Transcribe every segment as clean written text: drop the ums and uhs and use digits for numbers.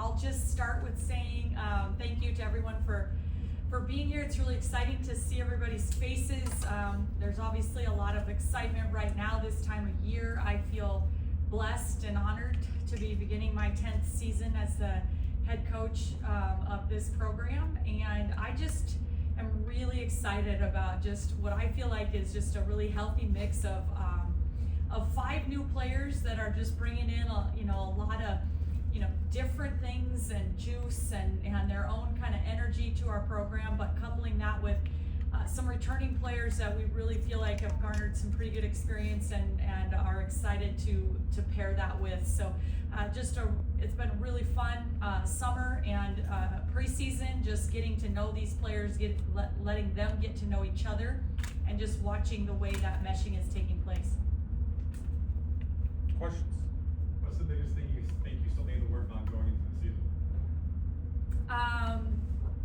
I'll just start with saying thank you to everyone for being here. It's really exciting to see everybody's faces. There's obviously a lot of excitement right now this time of year. I feel blessed and honored to be beginning my 10th season as the head coach of this program, and I just am really excited about just what I feel like is just a really healthy mix of 5 new players that are just bringing in a lot of different things and juice and their own kind of energy to our program, but coupling that with some returning players that we really feel like have garnered some pretty good experience and are excited to pair that with. So it's been a really fun summer and preseason, just getting to know these players, letting them get to know each other, and just watching the way that meshing is taking place. Questions? What's the biggest thing you think you still need to work on going into the season?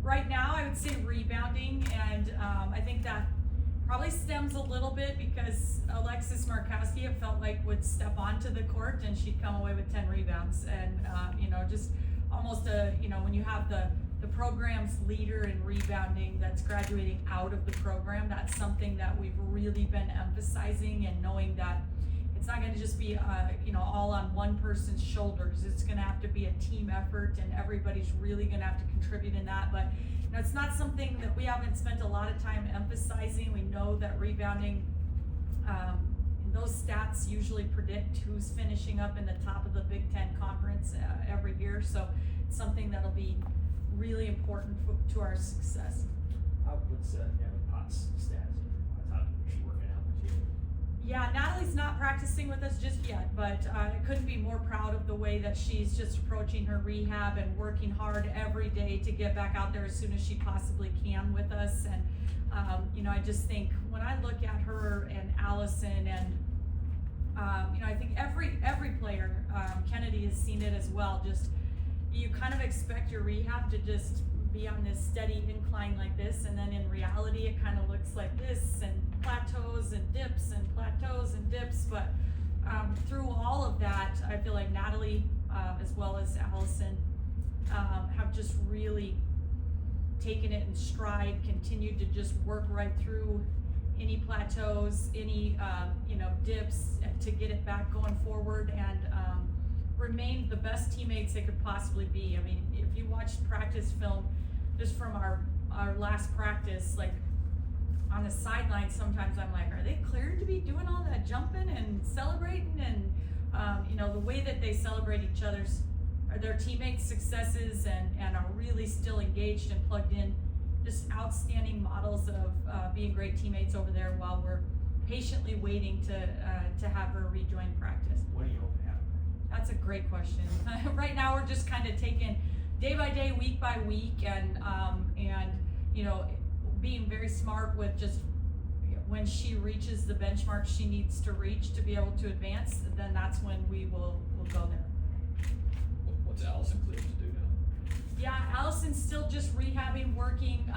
Right now, I would say rebounding, and I think that probably stems a little bit because Alexis Markowski, it felt like, would step onto the court and she'd come away with 10 rebounds, and just almost when you have the program's leader in rebounding that's graduating out of the program, that's something that we've really been emphasizing, and knowing that it's not going to just be all on one person's shoulders. It's going to have to be a team effort, and everybody's really going to have to contribute in that. But it's not something that we haven't spent a lot of time emphasizing. We know that rebounding, those stats usually predict who's finishing up in the top of the Big Ten conference every year. So it's something that'll be really important to our success. What's Natalie Potts' stats? How is she working out with you? Yeah, Natalie's not practicing with us just yet, but I couldn't be more proud of the way that she's just approaching her rehab and working hard every day to get back out there as soon as she possibly can with us. And I just think when I look at her and Allison and I think every player, Kennedy has seen it as well, just you kind of expect your rehab to just be on this steady incline like this, and then in reality it kind of looks like this, and plateaus and dips and plateaus and dips. But through all of that, I feel like Natalie as well as Allison have just really taken it in stride, continued to just work right through any plateaus, any dips, to get it back going forward, and remain the best teammates they could possibly be. I mean, if you watched practice film just from our last practice, like on the sideline, sometimes I'm like, are they cleared to be doing all that jumping and celebrating? And the way that they celebrate each other's, or their teammates' successes, and are really still engaged and plugged in. Just outstanding models of being great teammates over there, while we're patiently waiting to have her rejoin practice. What do you hope to happen? That's a great question. Right now, we're just kind of taking day by day, week by week, and being very smart with just when she reaches the benchmark she needs to reach to be able to advance, then that's when we'll go there. What's Allison cleared to do now? Yeah, Allison's still just rehabbing, working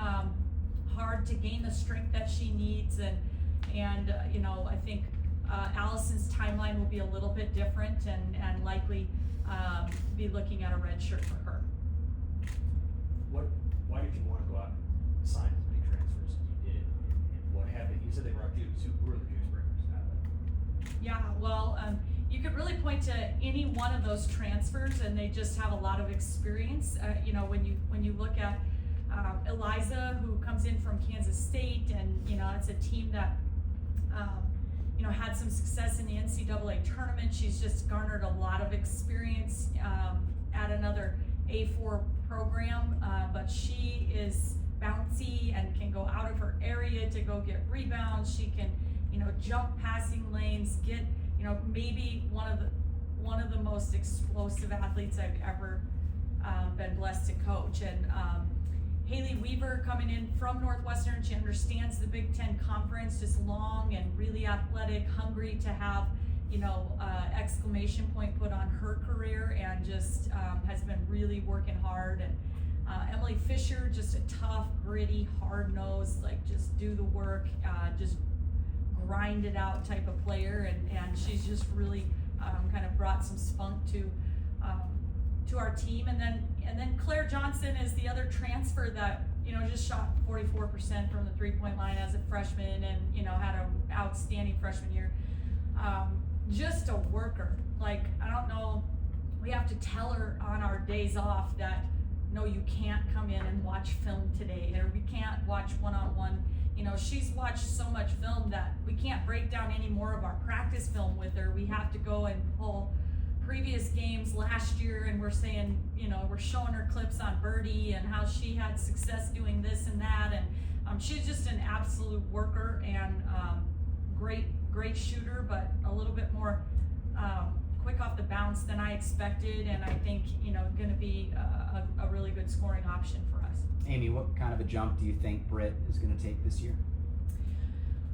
hard to gain the strength that she needs, and I think Allison's timeline will be a little bit different, and likely be looking at a red shirt for her. Why did you want to go out and sign as many transfers as you did, and what happened? You said they brought Jews. Who were the Jews bringers? Yeah, well, you could really point to any one of those transfers, and they just have a lot of experience. When you look at Eliza, who comes in from Kansas State, and it's a team that had some success in the NCAA tournament. She's just garnered a lot of experience at another A4 program, but she is bouncy and can go out of her area to go get rebounds. She can, jump passing lanes, get, maybe one of the most explosive athletes I've ever been blessed to coach. And Haley Weaver, coming in from Northwestern, she understands the Big Ten Conference, just long and really athletic, hungry to have, exclamation point put on her career, and just has been really working hard. And Emily Fisher, just a tough, gritty, hard-nosed, like just do the work, just grind it out type of player, and she's just really kind of brought some spunk to our team. And then And then Claire Johnson is the other transfer that, just shot 44% from the 3-point line as a freshman and, had an outstanding freshman year. Just a worker. Like, I don't know, we have to tell her on our days off that, no, you can't come in and watch film today, or we can't watch one-on-one. She's watched so much film that we can't break down any more of our practice film with her. We have to go and pull previous games last year, and we're saying, we're showing her clips on Birdie and how she had success doing this and that, and she's just an absolute worker and great shooter, but a little bit more quick off the bounce than I expected, and I think going to be a really good scoring option for us. Amy, what kind of a jump do you think Britt is going to take this year?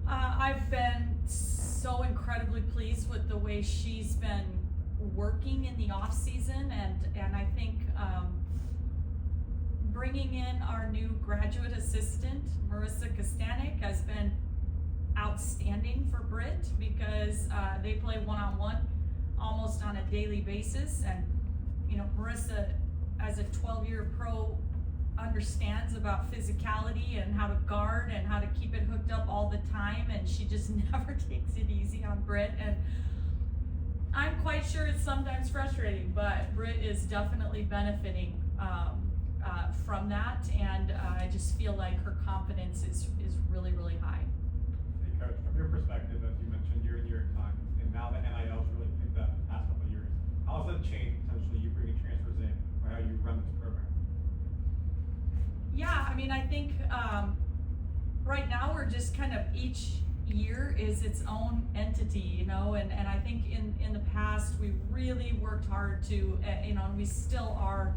I've been so incredibly pleased with the way she's been working in the off season, and I think bringing in our new graduate assistant, Marissa Kostanek, has been outstanding for Britt because they play one-on-one almost on a daily basis, and Marissa, as a 12-year pro, understands about physicality and how to guard and how to keep it hooked up all the time, and she just never takes it easy on Britt, and I'm quite sure it's sometimes frustrating, but Britt is definitely benefiting from that, and I just feel like her confidence is really, really high. Hey, Coach, from your perspective, as you mentioned, you're in your time, and now the NIL's really picked up the past couple of years. How has that changed potentially you bringing transfers in, or how you run this program? Yeah, I mean, I think right now we're just kind of each year is its own entity, and I think in the past we really worked hard to, and we still are,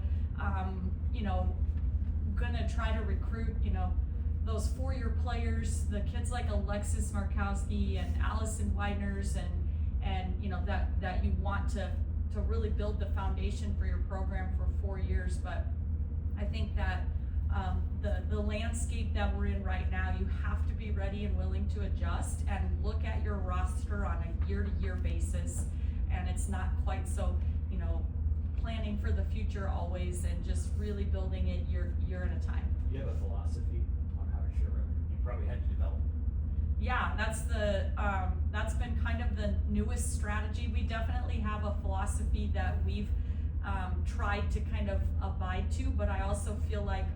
gonna try to recruit, those 4-year players, the kids like Alexis Markowski and Allison Wideners, and that you want to really build the foundation for your program for 4 years. But I think that the landscape that we're in right now, you have to be ready and willing to adjust and look at your roster on a year-to-year basis, and it's not quite so, planning for the future always, and just really building it year at a time. You have a philosophy on how to share revenue. You probably had to develop. Yeah, that's been kind of the newest strategy. We definitely have a philosophy that we've tried to kind of abide to, but I also feel like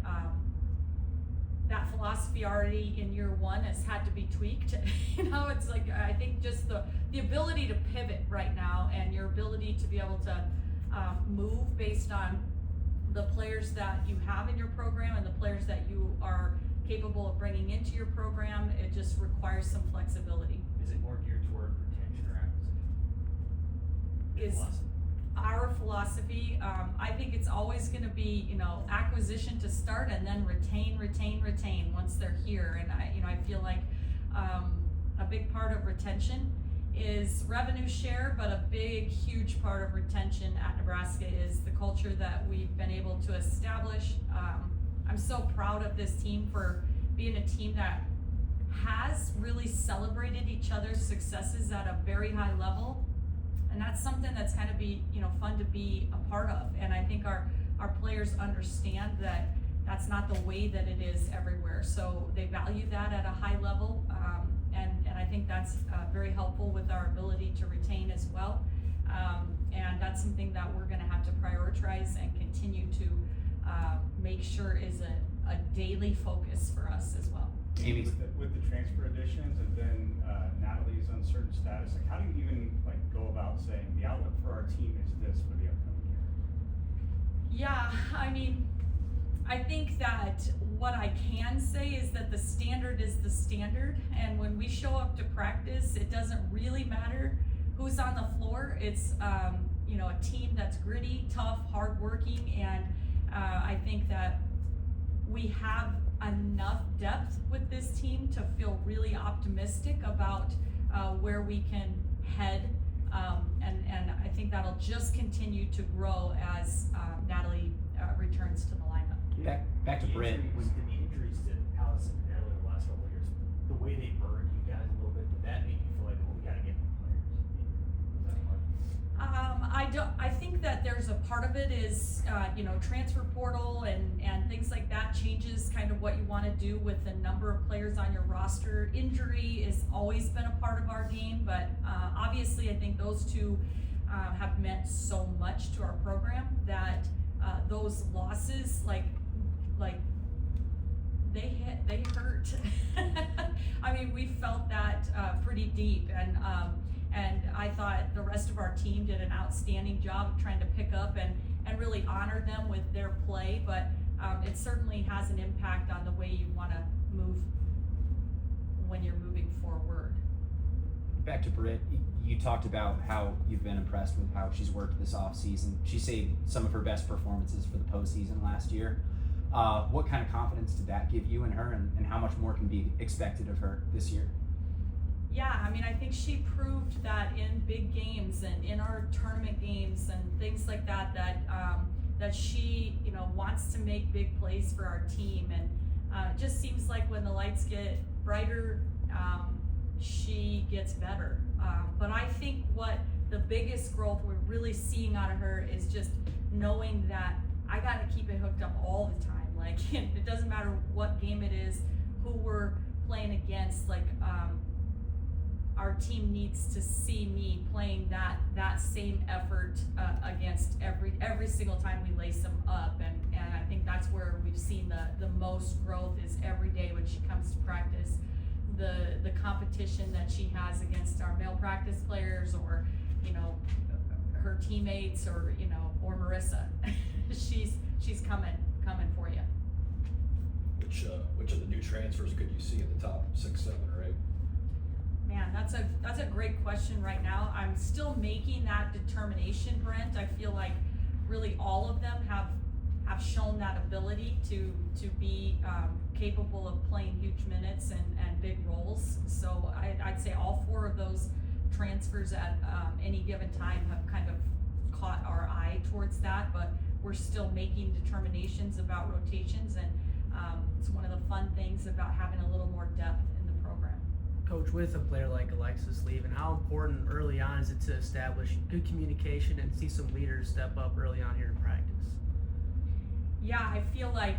that philosophy already in year one has had to be tweaked. It's like, I think just the ability to pivot right now, and your ability to be able to move based on the players that you have in your program and the players that you are capable of bringing into your program, it just requires some flexibility. Is it more geared toward retention or acquisition? Your Is philosophy. our philosophy, I think it's always going to be, acquisition to start, and then retain once they're here. And I feel like a big part of retention is revenue share, but a huge part of retention at Nebraska is the culture that we've been able to establish. I'm so proud of this team for being a team that has really celebrated each other's successes at a very high level. And that's something that's kind of fun to be a part of. And I think our players understand that that's not the way that it is everywhere. So they value that at a high level. And I think that's very helpful with our ability to retain as well. And that's something that we're gonna have to prioritize and continue to make sure is a daily focus for us as well. Amy? With the transfer additions and then Natalie's uncertain status, like how do you even go about saying the outlook for our team is this for the upcoming year? Yeah, I mean, I think that what I can say is that the standard is the standard, and when we show up to practice, it doesn't really matter who's on the floor. It's a team that's gritty, tough, hardworking, and I think that we have enough depth with this team to feel really optimistic about where we can head, and I think that'll just continue to grow as Natalie returns to the lineup. Back to Britt. The injuries to Allison and Natalie the last couple of years, the way they burned you guys a little bit, did that make you feel like, we gotta get more players? Was that hard? I think that there's a part of it is, transfer portal and things like that changes kind of what you want to do with the number of players on your roster. Injury has always been a part of our game, but obviously I think those two have meant so much to our program that those losses, they hurt. I mean, we felt that pretty deep, and I thought the rest of our team did an outstanding job of trying to pick up and really honor them with their play, but it certainly has an impact on the way you want to move when you're moving forward. Back to Britt, you talked about how you've been impressed with how she's worked this offseason. She saved some of her best performances for the postseason last year. What kind of confidence did that give you in her, and how much more can be expected of her this year? Yeah, I mean, I think she proved that in big games and in our tournament games and things like that, that she, wants to make big plays for our team. And it just seems like when the lights get brighter, she gets better. But I think what the biggest growth we're really seeing out of her is just knowing that I got to keep it hooked up all the time. Like, it doesn't matter what game it is, who we're playing against, our team needs to see me playing that same effort against every single time we lace them up, and I think that's where we've seen the most growth is every day when she comes to practice. The competition that she has against our male practice players, or her teammates, or Marissa, she's coming for you. Which of the new transfers could you see in the top 6, 7, or 8? Man, that's a great question right now. I'm still making that determination, Brent. I feel like really all of them have shown that ability to be capable of playing huge minutes and big roles. So I'd say all 4 of those transfers at any given time have kind of caught our eye towards that, but we're still making determinations about rotations, and it's one of the fun things about having a little more depth in the program. Coach, with a player like Alexis leaving, how important early on is it to establish good communication and see some leaders step up early on here in practice? Yeah, I feel like,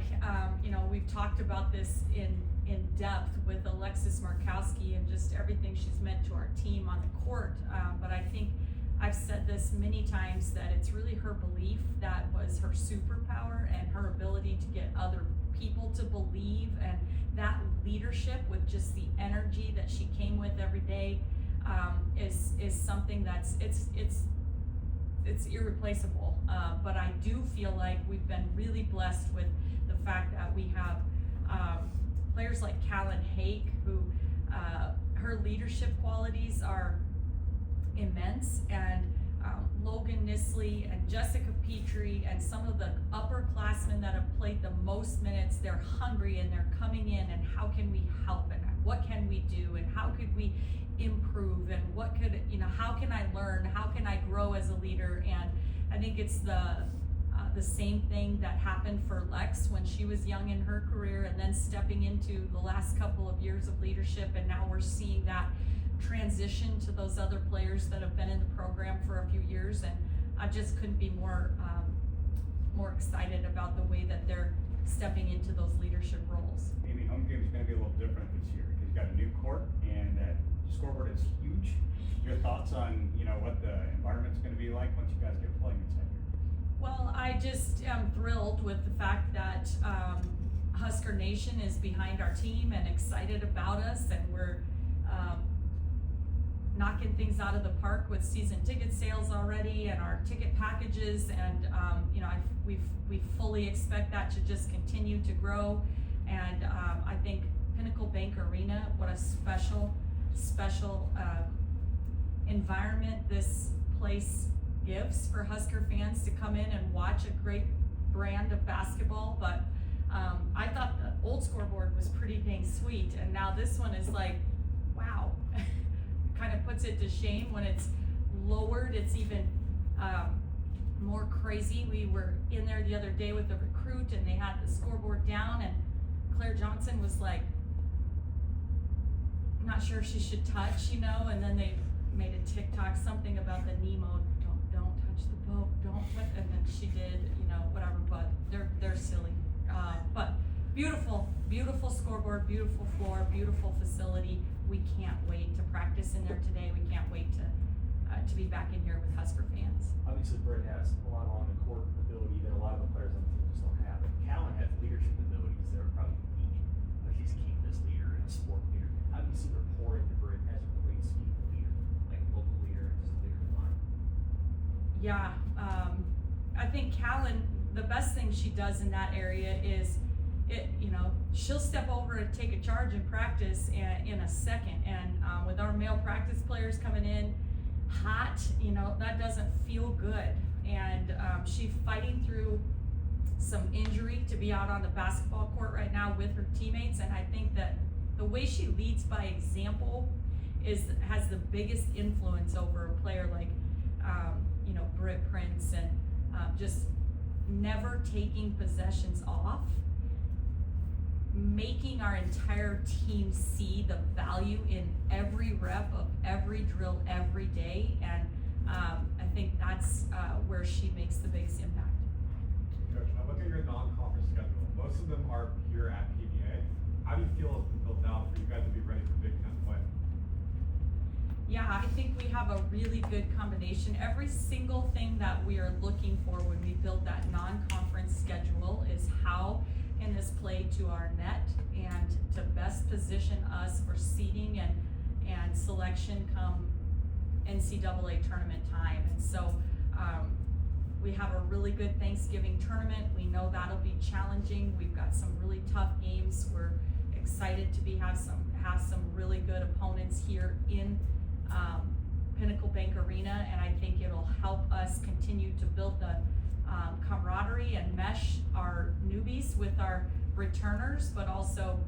we've talked about this in depth with Alexis Markowski and just everything she's meant to our team on the court, but I think I've said this many times that it's really her belief that was her superpower, and her ability to get other people to believe, and that leadership with just the energy that she came with every day is something that's it's irreplaceable. But I do feel like we've been really blessed with the fact that we have players like Callan Hake, who her leadership qualities are immense, and Logan Nisley and Jessica Petrie and some of the upperclassmen that have played the most minutes, they're hungry and they're coming in, and how can we help, and what can we do, and how could we improve, and how can I learn, how can I grow as a leader? And I think it's the same thing that happened for Lex when she was young in her career, and then stepping into the last couple of years of leadership, and now we're seeing that transition to those other players that have been in the program for a few years, and I just couldn't be more excited about the way that they're stepping into those leadership roles. Amy, home game is going to be a little different this year because you've got a new court, and that scoreboard is huge. Your thoughts on what the environment's going to be like once you guys get playing inside here? Well, I just am thrilled with the fact that Husker Nation is behind our team and excited about us, and we're knocking things out of the park with season ticket sales already and our ticket packages, and we fully expect that to just continue to grow. And I think Pinnacle Bank Arena, what a special environment this place gives for Husker fans to come in and watch a great brand of basketball. But I thought the old scoreboard was pretty dang sweet, and now this one is like, wow. Kind of puts it to shame. When it's lowered, it's even more crazy. We were in there the other day with a recruit, and they had the scoreboard down, and Claire Johnson was like, not sure she should touch, and then they made a TikTok, something about the Nemo, did, whatever, but they're silly. But beautiful scoreboard, beautiful floor, beautiful facility. We can't wait to practice in there today. We can't wait to be back in here with Husker fans. Obviously, Britt has a lot on the court ability that a lot of the players on the team just don't have. And Callan has leadership abilities that are probably unique. He's a campus leader and a sport leader. How do you see her pour into Britt as it relates to being a leader, like a local leader and just a leader in line? Yeah, I think Callan, the best thing she does in that area is she'll step over and take a charge in practice in a second. And with our male practice players coming in hot, that doesn't feel good. And she's fighting through some injury to be out on the basketball court right now with her teammates. And I think that the way she leads by example has the biggest influence over a player like Britt Prince, and just never taking possessions off, making our entire team see the value in every rep of every drill every day. And I think that's where she makes the biggest impact. Coach, when I look at your non-conference schedule, most of them are here at PBA. How do you feel it's been built out for you guys to be ready for Big Ten play? Yeah, I think we have a really good combination. Every single thing that we are looking for when we build that non-conference schedule is how can this play to our net and to best position us for seeding and selection come NCAA tournament time. And so we have a really good Thanksgiving tournament. We know that'll be challenging. We've got some really tough games. We're excited to have some really good opponents here in Pinnacle Bank Arena, and I think it'll help us continue to build the camaraderie and mesh our newbies with our returners, but also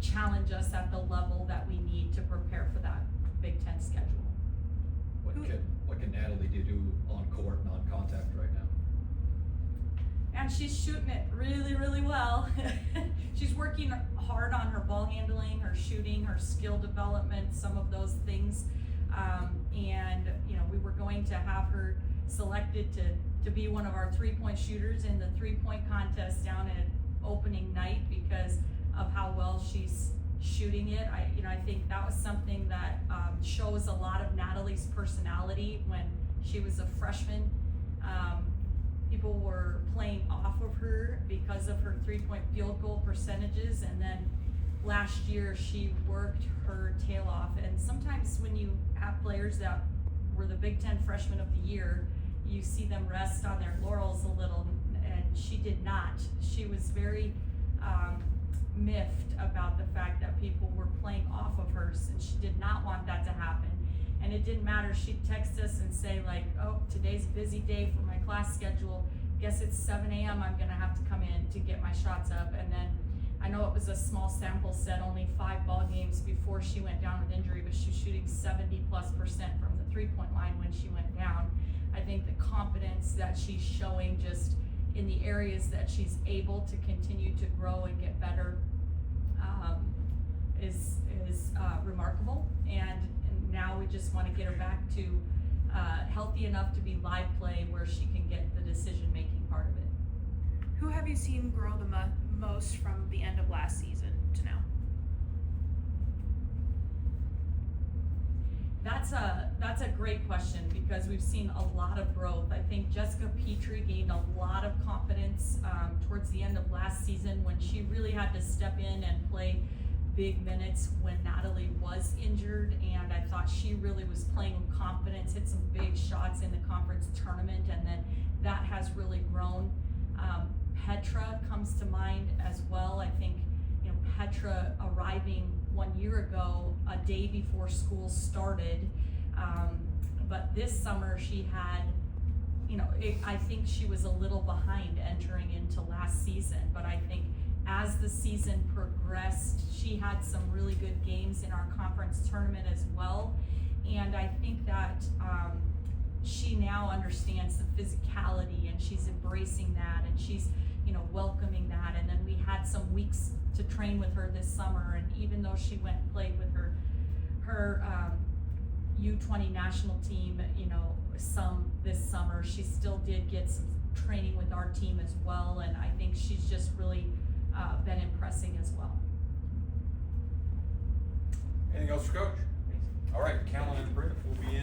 challenge us at the level that we need to prepare for that Big Ten schedule. What can Natalie do on court, non-contact right now? And she's shooting it really, really well. She's working hard on her ball handling, her shooting, her skill development, some of those things. And we were going to have her selected to be one of our 3-point shooters in the 3-point contest down at opening night because of how well she's shooting it. I think that was something that shows a lot of Natalie's personality. When she was a freshman, people were playing off of her because of her 3-point field goal percentages, and then last year she worked her tail off. And sometimes when you have players that were the Big Ten Freshman of the Year, you see them rest on their laurels a little, and she did not. She was very miffed about the fact that people were playing off of her, and she did not want that to happen. And it didn't matter. She'd text us and say like, oh, today's a busy day for my class schedule. Guess it's 7 a.m. I'm gonna have to come in to get my shots up. And then I know it was a small sample set, only 5 ball games before she went down with injury, but she's shooting 70+% from the 3-point line when she went down. I think the confidence that she's showing just in the areas that she's able to continue to grow and get better is remarkable. And now we just want to get her back to healthy enough to be live play where she can get the decision-making part of it. Who have you seen grow the most from the end of last season to now? That's a great question because we've seen a lot of growth. I think Jessica Petrie gained a lot of confidence towards the end of last season when she really had to step in and play big minutes when Natalie was injured, and I thought she really was playing with confidence, hit some big shots in the conference tournament, and then that has really grown. Petra comes to mind as well. I think Petra arriving 1 year ago, a day before school started, but this summer she had, I think she was a little behind entering into last season, but I think as the season progressed, she had some really good games in our conference tournament as well. And I think that she now understands the physicality, and she's embracing that, and she's welcoming that. And then we had some weeks to train with her this summer, and even though she went and played with her U20 national team some this summer, summer, she still did get some training with our team as well, and I think she's just really been impressing as well. Anything else for Coach? All right, Callan and Britt will be in.